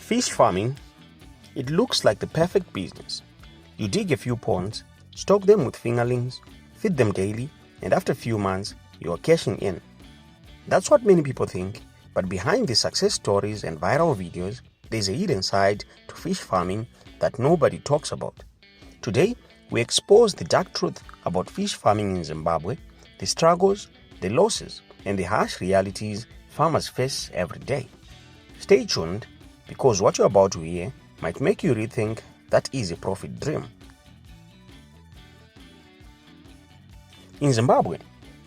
Fish farming, it looks like the perfect business. You dig a few ponds, stock them with fingerlings, feed them daily, and after a few months, you are cashing in. That's what many people think, but behind the success stories and viral videos, there's a hidden side to fish farming that nobody talks about. Today, we expose the dark truth about fish farming in Zimbabwe, the struggles, the losses, and the harsh realities farmers face every day. Stay tuned, because what you're about to hear might make you rethink that easy profit dream. In Zimbabwe,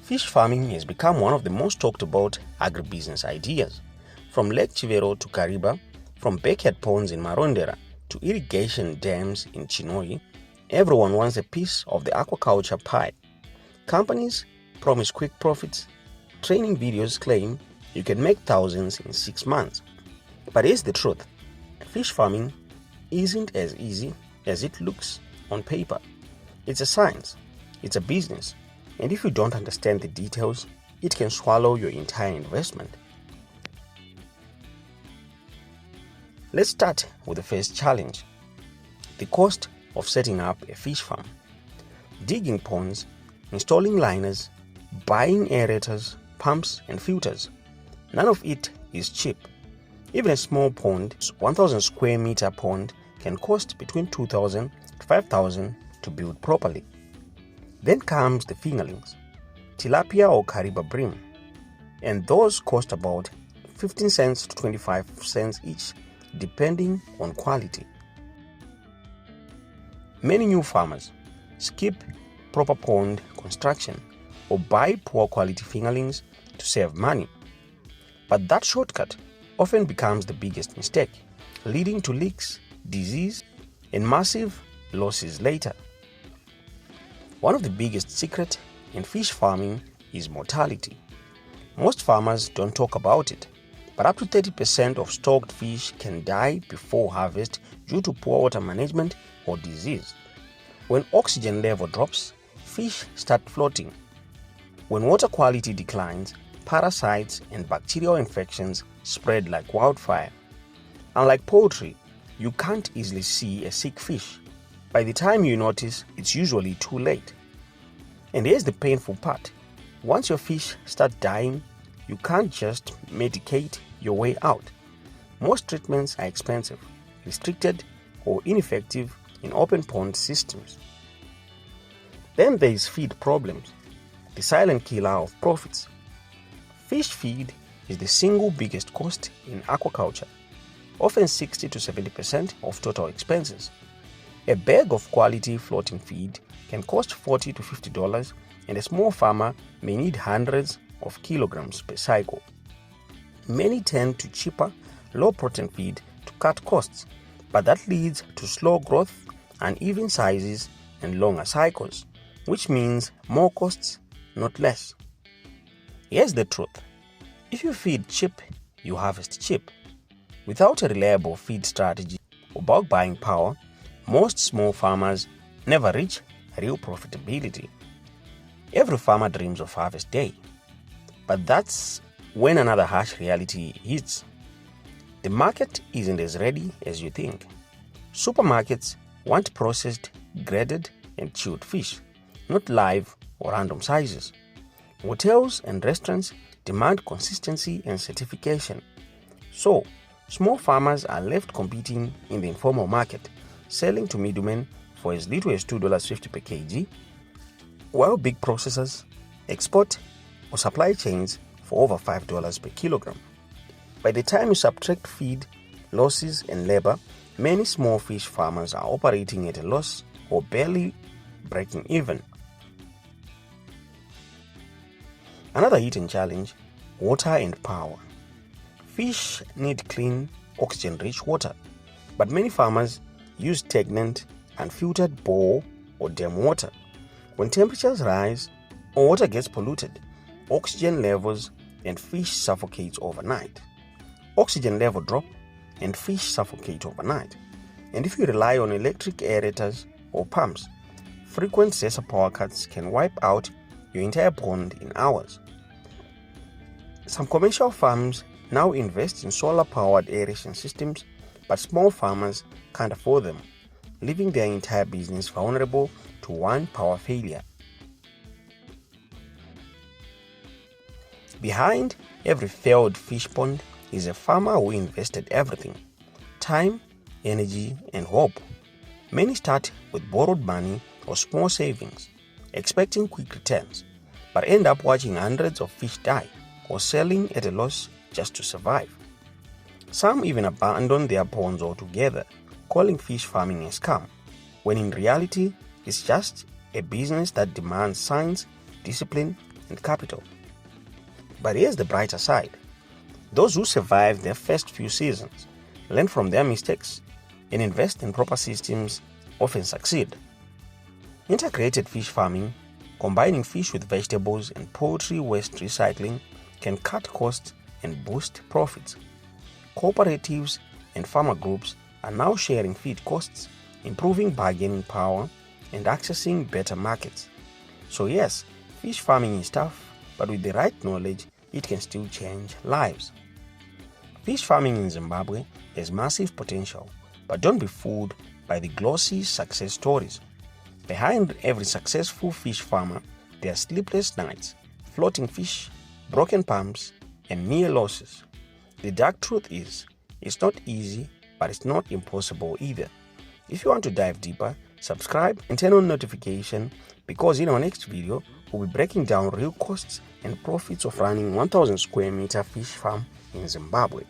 fish farming has become one of the most talked about agribusiness ideas. From Lake Chivero to Kariba, from backyard ponds in Marondera to irrigation dams in Chinoi, everyone wants a piece of the aquaculture pie. Companies promise quick profits. Training videos claim you can make thousands in 6 months. But here's the truth. Fish farming isn't as easy as it looks on paper. It's a science. It's a business. And if you don't understand the details, it can swallow your entire investment. Let's start with the first challenge: the cost of setting up a fish farm. Digging ponds, installing liners, buying aerators, pumps, and filters. None of it is cheap. Even a small pond, 1,000 square meter pond, can cost between 2,000 to 5,000 to build properly. Then comes the fingerlings, Tilapia or Kariba bream, and those cost about 15 cents to 25 cents each, depending on quality. Many new farmers skip proper pond construction or buy poor quality fingerlings to save money. But that shortcut often becomes the biggest mistake, leading to leaks, disease, and massive losses later. One of the biggest secrets in fish farming is mortality. Most farmers don't talk about it, but up to 30% of stocked fish can die before harvest due to poor water management or disease. When oxygen level drops, fish start floating. When water quality declines, parasites and bacterial infections spread like wildfire. Unlike poultry, you can't easily see a sick fish. By the time you notice, it's usually too late. And here's the painful part. Once your fish start dying, you can't just medicate your way out. Most treatments are expensive, restricted, or ineffective in open pond systems. Then there is feed problems, the silent killer of profits. Fish feed is the single biggest cost in aquaculture, often 60 to 70% of total expenses. A bag of quality floating feed can cost $40 to $50, and a small farmer may need hundreds of kilograms per cycle. Many turn to cheaper, low-protein feed to cut costs, but that leads to slow growth, uneven sizes, and longer cycles, which means more costs, not less. Here's the truth. If you feed cheap, you harvest cheap. Without a reliable feed strategy or bulk buying power, most small farmers never reach real profitability. Every farmer dreams of harvest day, but that's when another harsh reality hits. The market isn't as ready as you think. Supermarkets want processed, graded, and chilled fish, not live or random sizes. Hotels and restaurants demand consistency and certification. So, small farmers are left competing in the informal market, selling to middlemen for as little as $2.50 per kg, while big processors export or supply chains for over $5 per kilogram. By the time you subtract feed, losses, and labor, many small fish farmers are operating at a loss or barely breaking even. Another hidden challenge: water and power. Fish need clean, oxygen-rich water, but many farmers use stagnant, unfiltered bore or dam water. When temperatures rise or water gets polluted, oxygen levels and fish suffocate overnight. Oxygen level drop and fish suffocate overnight. And if you rely on electric aerators or pumps, frequent sensor power cuts can wipe out your entire pond in hours. Some commercial farms now invest in solar-powered aeration systems, but small farmers can't afford them, leaving their entire business vulnerable to one power failure. Behind every failed fish pond is a farmer who invested everything: time, energy, and hope. Many start with borrowed money or small savings, expecting quick returns, but end up watching hundreds of fish die or selling at a loss just to survive. Some even abandon their ponds altogether, calling fish farming a scam, when in reality it's just a business that demands science, discipline, and capital. But here's the brighter side. Those who survive their first few seasons, learn from their mistakes, and invest in proper systems often succeed. Integrated fish farming, combining fish with vegetables and poultry waste recycling, can cut costs and boost profits. Cooperatives and farmer groups are now sharing feed costs, improving bargaining power, and accessing better markets. So yes, fish farming is tough, but with the right knowledge, it can still change lives. Fish farming in Zimbabwe has massive potential, but don't be fooled by the glossy success stories. Behind every successful fish farmer, there are sleepless nights, floating fish, broken pumps, and near losses. The dark truth is, it's not easy, but it's not impossible either. If you want to dive deeper, subscribe and turn on notification, because in our next video, we'll be breaking down real costs and profits of running 1,000 square meter fish farm in Zimbabwe.